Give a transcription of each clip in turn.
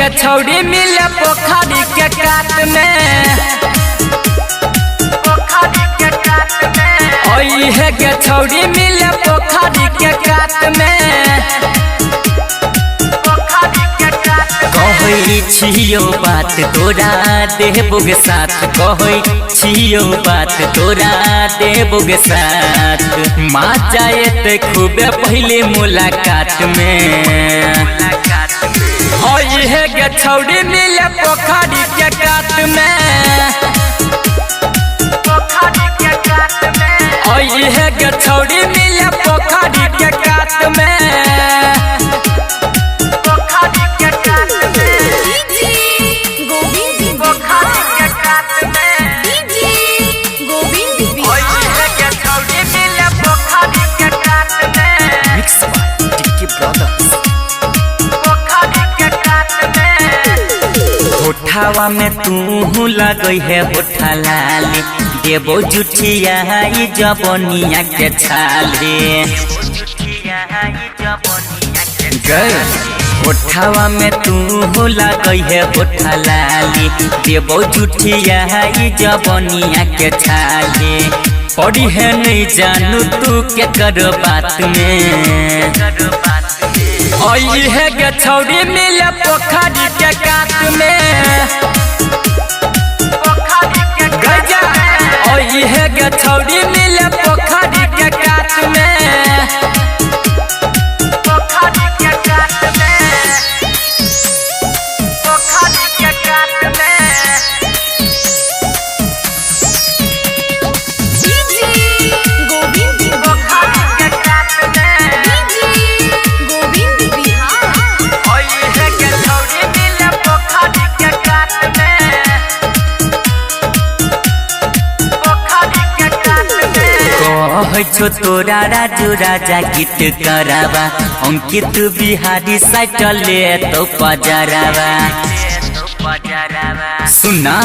गे छौड़ी मिले पोखरी के काट में ओई है गे छौड़ी मिले पोखरी के काट में कहै छियो बात तोरा देबोगे साथ कहै छियो बात तोरा देबोगे साथ माँ जाए ते खूबे पहले मुलाकात में ओई है गे छौड़ी मिले पोखरी के काट में ओई है गे छौड़ी मिले पोखरी के काट में होठावा में तू लगई है होठा लाली देबो जुठिया जबनिया के छाले होठावा में तू लगई है होठा लाली देबो जुठिया जबनिया के छाले पड़ी है नहीं जानू तू के कर बात में ओई है गे छौड़ी मिले पोखरी के काट में ओई है गे छौड़ी मिले पोखरी के काट में छो तोरा राजू राजा गीत करावा अंकित बिहारी साइकिल ले तो पजरावा सुना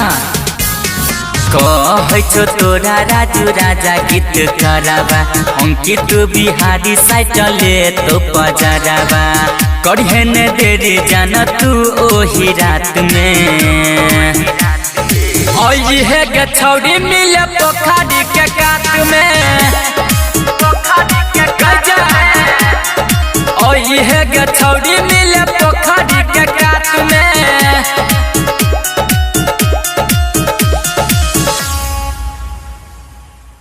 कह छो तोरा राजू राजा गीत करावा अंकित बिहारी साइकिल ले तो पजरावा करिहे ने देरी जाना तू ओही रात में ओई है गे छौड़ी मिले पोखरी के काट में ओई है गे छौड़ी मिले पोखरी के काट में।